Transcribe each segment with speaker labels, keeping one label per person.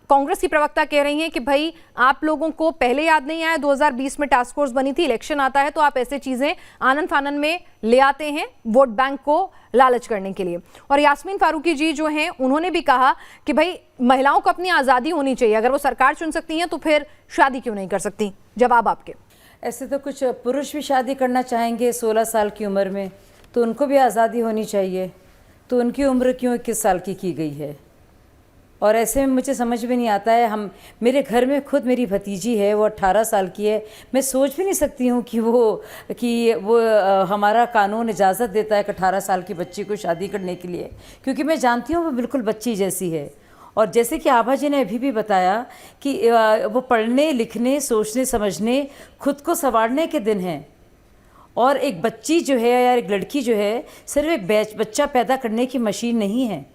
Speaker 1: कांग्रेस की प्रवक्ता कह रही हैं कि भाई आप लोगों को पहले याद नहीं आया, 2020 में टास्क फोर्स बनी थी, इलेक्शन आता है तो आप ऐसे चीजें आनन फानन में ले आते हैं वोट बैंक को लालच करने के लिए। और यास्मीन फारूकी जी जो हैं उन्होंने भी कहा कि भाई महिलाओं को अपनी आज़ादी होनी चाहिए, अगर वो सरकार चुन सकती हैं तो फिर शादी क्यों नहीं कर सकती। जवाब आपके।
Speaker 2: ऐसे तो कुछ पुरुष भी शादी करना चाहेंगे 16 साल की उम्र में, तो उनको भी आज़ादी होनी चाहिए, तो उनकी उम्र क्यों 21 साल की गई है। और ऐसे में मुझे समझ में नहीं आता है, मेरे घर में खुद मेरी भतीजी है, वो 18 साल की है, मैं सोच भी नहीं सकती हूँ कि वो हमारा कानून इजाज़त देता है कि 18 साल की बच्ची को शादी करने के लिए, क्योंकि मैं जानती हूँ वो बिल्कुल बच्ची जैसी है। और जैसे कि आभा जी ने अभी भी बताया कि वो पढ़ने लिखने सोचने समझने खुद को संवारने के दिन हैं। और एक बच्ची जो है या एक लड़की जो है सिर्फ एक बच्चा पैदा करने की मशीन नहीं है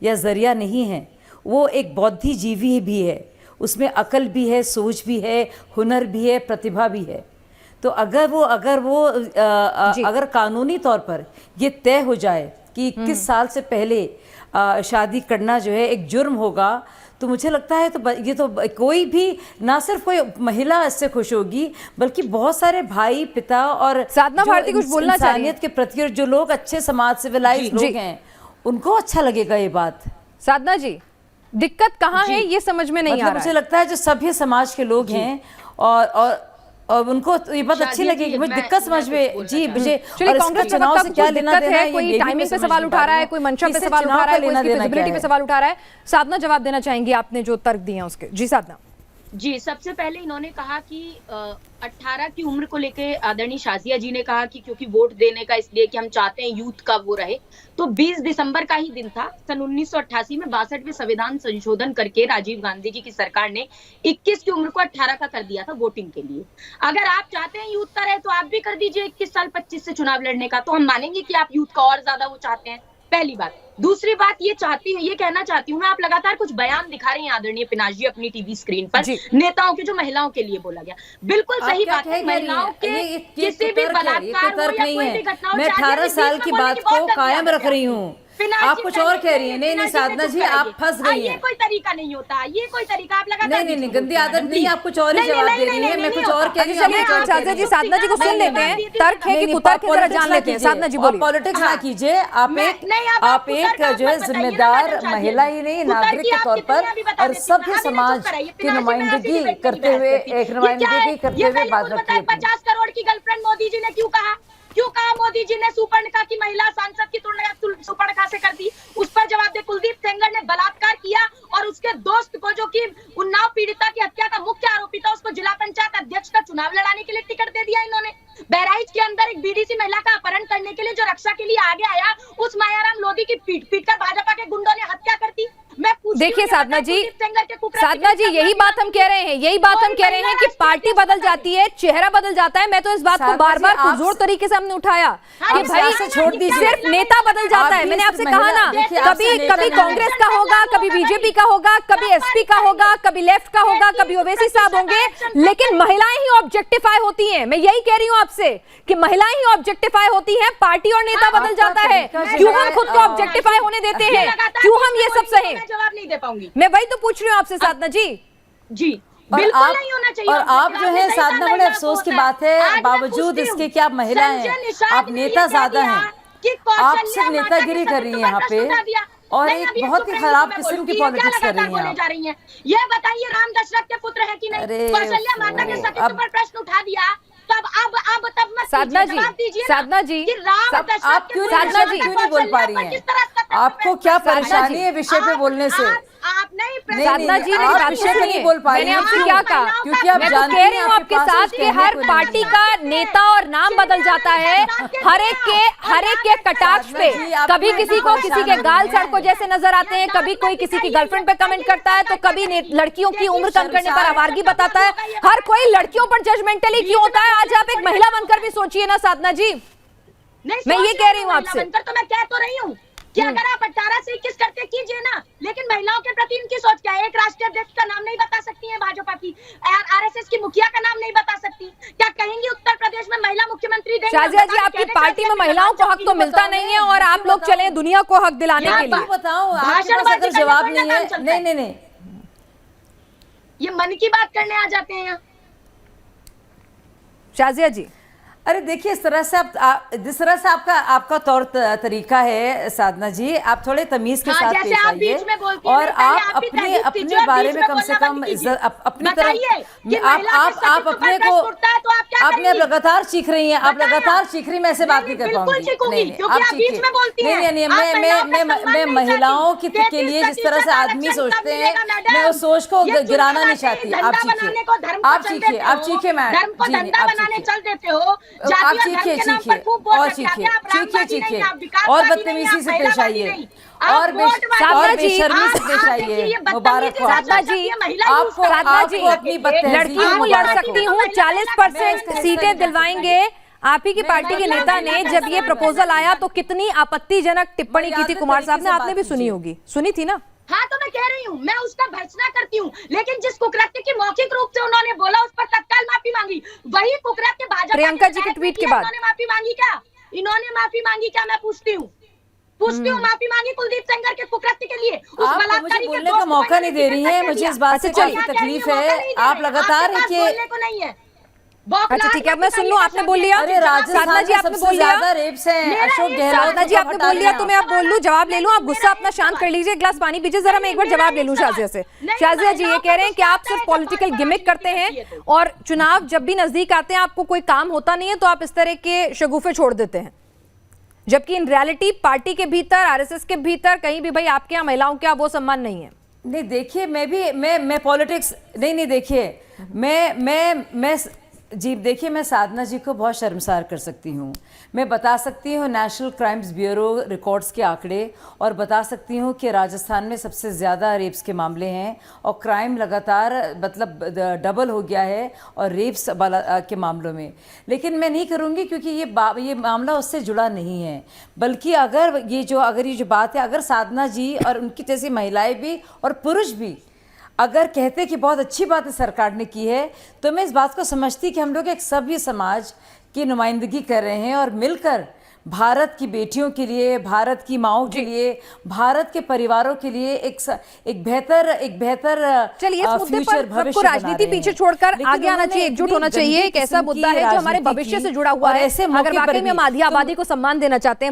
Speaker 2: या ज़रिया नहीं है, वो एक बौद्धि जीवी भी है, उसमें अकल भी है, सोच भी है, हुनर भी है, प्रतिभा भी है। तो अगर कानूनी तौर पर ये तय हो जाए कि 21 साल से पहले शादी करना जो है एक जुर्म होगा, तो मुझे लगता है तो ये तो कोई भी, ना सिर्फ कोई महिला इससे खुश होगी बल्कि बहुत सारे भाई पिता और
Speaker 1: साधना भारती कुछ बोलना चाहिए
Speaker 2: इंसानियत के प्रति और जो लोग अच्छे समाज सिविलाइज लोग हैं उनको अच्छा लगेगा ये बात।
Speaker 1: साधना जी, दिक्कत कहाँ है ये समझ में नहीं आ रहा है।
Speaker 2: मुझे लगता है जो सभ्य समाज के लोग हैं और उनको ये बात अच्छी लगेगी, मुझे दिक्कत समझ में जी मुझे।
Speaker 1: चलिए, कांग्रेस चुनाव से क्या लेना देना है, कोई टाइमिंग पे सवाल उठा रहा है, कोई मंशा पे सवाल उठा रहा है, कोई फिजिबिलिटी पे सवाल उठा रहा है। साधना जवाब देना चाहेंगी आपने जो तर्क दिए हैं उसके। जी साधना
Speaker 3: जी, सबसे पहले इन्होंने कहा कि 18 की उम्र को लेके आदरणीय शाजिया जी ने कहा कि क्योंकि वोट देने का इसलिए कि हम चाहते हैं यूथ का वो रहे, तो 20 दिसंबर का ही दिन था सन 1988 में 62वें संविधान संशोधन करके राजीव गांधी जी की सरकार ने 21 की उम्र को 18 का कर दिया था वोटिंग के लिए। अगर आप चाहते हैं यूथ का रहे तो आप भी कर दीजिए 21 साल 25 से चुनाव लड़ने का, तो हम मानेंगे कि आप यूथ का और ज्यादा वो चाहते हैं। पहली बात। दूसरी बात ये कहना चाहती हूँ मैं, आप लगातार कुछ बयान दिखा रहे हैं आदरणीय पिनाश जी अपनी टीवी स्क्रीन पर, नेताओं के जो महिलाओं के लिए बोला गया, बिल्कुल सही बात है। महिलाओं के किसी भी बलात्कार हो या कोई भी घटना,
Speaker 2: मैं 18 साल की बात को कायम रख रही हूँ, आप कुछ और कह रही हैं। नहीं साधना जी, आप फंस गई हैं।
Speaker 3: ये कोई तरीका नहीं होता, ये कोई तरीका आप लगातार
Speaker 2: नहीं गंदी आदत नहीं, आप कुछ और ही जवाब दे रही हैं, मैं कुछ और कह रही हूँ।
Speaker 1: साधना जी, साधना जी को सुन लेते हैं, तर्क है कि कुत्ता की तरह जान लेते हैं। साधना जी बोलिए।
Speaker 2: पॉलिटिक्स ना कीजिए, आप एक जो है जिम्मेदार महिला ही नहीं नागरिक के तौर पर और सभ्य समाज की नुमाइंदगी करते हुए बात रखिए।
Speaker 3: 50 करोड़ की गर्लफ्रेंड मोदी जी ने क्यों कहा मोदी जी ने सुपर्णखा की महिला सांसद की तुलना सुपर्णखा से कर दी? उस पर जवाब दे। कुलदीप सेंगर ने बलात्कार किया और उसके दोस्त को, जो कि उन्नाव पीड़िता की हत्या का मुख्य आरोपी था, उसको जिला पंचायत अध्यक्ष का चुनाव लड़ाने के लिए टिकट दे दिया इन्होंने। बहराइच के अंदर एक बीडीसी महिला का अपहरण करने के लिए जो रक्षा के लिए आगे आया, उस मायाराम लोधी की पीट कर भाजपा के गुंडों ने हत्या कर दी।
Speaker 1: देखिए साधना जी, यही बात हम कह रहे हैं, कि पार्टी बदल जाती है, चेहरा बदल जाता है। मैं तो इस बात को बार बार पुरजोर तरीके से हमने उठाया कि भाई
Speaker 2: छोड़ दीजिए,
Speaker 1: सिर्फ नेता बदल जाता है। मैंने आपसे कहा ना, कभी कांग्रेस का होगा, कभी बीजेपी का होगा, कभी एसपी का होगा, कभी लेफ्ट का होगा, कभी ओवैसी साहब होंगे, लेकिन महिलाएं ही ऑब्जेक्टिफाई होती हैं। मैं यही कह रही हूँ आपसे कि महिलाएं ही ऑब्जेक्टिफाई होती हैं, पार्टी और नेता बदल जाता है। क्यों हम खुद को ऑब्जेक्टिफाई होने देते हैं? क्यों हम ये सब सहें?
Speaker 3: जवाब नहीं दे पाऊंगी
Speaker 1: मैं वही तो पूछ रही हूँ आपसे साधना जी।
Speaker 3: बिल्कुल नहीं होना चाहिए।
Speaker 2: और आप जो है साधना, बड़े अफसोस की बात है, बावजूद इसके कि आप महिला हैं, आप नेता ज्यादा हैं, आप सिर्फ नेतागिरी कर रही हैं यहाँ पे और एक बहुत ही खराब किस्म की पॉलिटिक्स कर रही हैं।
Speaker 3: ये बताइए, राम दशरथ के पुत्र है कि नहीं? कौशल्या माता के सतीत्व पर प्रश्न उठा दिया, तब तब मत
Speaker 1: साधना जी, साधना जी,
Speaker 2: आप क्यों नहीं बोल पा रही हैं? आपको क्या परेशानी है विषय पे बोलने से?
Speaker 3: आप नहीं,
Speaker 1: साधना जी नहीं बोल पा रही हैं। मैंने आपसे क्या कहा?
Speaker 2: क्योंकि आप
Speaker 1: मैं तो कह रही हूँ आपके साथ कि हर पार्टी का नेता और नाम बदल जाता है, हर एक के कटाक्ष पे। कभी किसी को किसी के गाल सड़कों जैसे नजर आते हैं, कभी कोई किसी की गर्लफ्रेंड पे कमेंट करता है, तो कभी लड़कियों की उम्र कम करने पर आवारगी बताता है। हर कोई लड़कियों पर जजमेंटली क्यों होता है? आज आप एक महिला बनकर भी सोचिए ना साधना जी। मैं ये कह रही हूँ आपसे,
Speaker 3: तो मैं कह तो रही हूँ कि अगर आप 18 से 21 करते कीजिए ना, लेकिन महिलाओं के प्रति इनकी सोच क्या है? एक राष्ट्रीय अध्यक्ष का नाम नहीं बता सकती है भाजपा की, आरएसएस की मुखिया का नाम नहीं बता सकती, क्या कहेंगी उत्तर प्रदेश में महिला मुख्यमंत्री देंगे?
Speaker 1: शाजिया जी, आपकी पार्टी में महिलाओं को हक तो मिलता नहीं है और आप लोग चले दुनिया को हक दिलाने के लिए।
Speaker 2: बताओ, जवाब नहीं है। नहीं
Speaker 3: ये मन की बात करने आ जाते हैं यहाँ।
Speaker 1: शाजिया जी,
Speaker 2: अरे देखिए, इस तरह से जिस तरह से आपका तौर तरीका है साधना जी, आप थोड़े तमीज के साथ पेश आइए और आप अपने बारे में कम से कम अपनी तरफ आप अपने को आपने लगातार सीख रही हैं, आप लगातार सीख रही, मैं ऐसे बात नहीं कर पाऊंगी। नहीं, आप सीखिए। नहीं, मैं महिलाओं के लिए जिस तरह से आदमी सोचते हैं, मैं उस सोच को गिराना नहीं चाहती। आप सीखिए, आप सीखिए मैडम जी, आप सीखिए और बदतमीजी से पेश आइए और बेशर्मी से पेश आइए। मुबारक हो
Speaker 1: साधना जी,
Speaker 2: आपको अपनी
Speaker 1: लड़की हूँ, लड़ सकती हूँ, 40% सीटें दिलवाएंगे। आप ही की पार्टी के नेता ने जब ये प्रपोजल आया तो कितनी आपत्तिजनक टिप्पणी की थी कुमार साहब ने, आपने भी सुनी होगी, सुनी थी ना?
Speaker 3: हाँ, तो मैं कह रही हूँ, मैं उसका भर्त्सना करती हूँ, लेकिन जिस कुकृत्य की मौखिक रूप से उन्होंने बोला उस पर तत्काल माफी मांगी, वही कुकृत्य भाजपा
Speaker 1: प्रियंका जी के ट्वीट के बाद
Speaker 3: इन्होंने माफी मांगी क्या? इन्होंने माफी मांगी क्या? मैं पूछती हूँ माफी मांगी कुलदीप सेंगर के कुकृत्य के लिए?
Speaker 2: आप मुझे बोलने का मौका नहीं दे रही है, मुझे इस बात से काफी तकलीफ है। आप लगातार
Speaker 3: नहीं है।
Speaker 1: अच्छा ठीक है, अब मैं सुन लूं, आपने बोल लिया।
Speaker 2: अरे
Speaker 1: साधना जी आपने बोल लिया,
Speaker 2: रेप्स हैं, अशोक गहलोत
Speaker 1: साधना जी आपने बोल लिया, तो मैं आप बोल लूं, जवाब ले लूं। आप गुस्सा अपना शांत कर लीजिए, एक गिलास पानी पीजिए जरा, मैं एक बार जवाब ले लूं शाजिया से। शाजिया जी ये कह रहे हैं कि आप सिर्फ पॉलिटिकल गिमिक करते हैं और चुनाव जब भी नजदीक आते हैं आपको कोई काम होता नहीं है तो आप इस तरह के शगुफे छोड़ देते हैं, जबकि इन रियलिटी पार्टी के भीतर, आरएसएस के भीतर कहीं भी भाई आपके यहाँ महिलाओं का वो सम्मान नहीं है।
Speaker 2: नहीं देखिए, मैं पॉलिटिक्स नहीं देखिए, मैं जी देखिए, मैं साधना जी को बहुत शर्मसार कर सकती हूँ। मैं बता सकती हूँ नेशनल क्राइम्स ब्यूरो रिकॉर्ड्स के आंकड़े, और बता सकती हूँ कि राजस्थान में सबसे ज़्यादा रेप्स के मामले हैं और क्राइम लगातार मतलब डबल हो गया है और रेप्स के मामलों में। लेकिन मैं नहीं करूँगी क्योंकि ये मामला उससे जुड़ा नहीं है, बल्कि अगर ये जो बात है, अगर साधना जी और उनकी जैसी महिलाएँ भी और पुरुष भी अगर कहते कि बहुत अच्छी बात है सरकार ने की है, तो मैं इस बात को समझती कि हम लोग एक सभ्य समाज की नुमाइंदगी कर रहे हैं और मिलकर भारत की बेटियों के लिए, भारत की माओं के लिए, भारत के परिवारों के लिए एक बेहतर
Speaker 1: चलिए इस मुद्दे पर सबको राजनीति पीछे छोड़कर आगे आना चाहिए, एकजुट होना चाहिए। एक ऐसा मुद्दा है जो हमारे भविष्य से जुड़ा हुआ है, अगर वाकई में हम आधी आबादी को सम्मान देना चाहते हैं।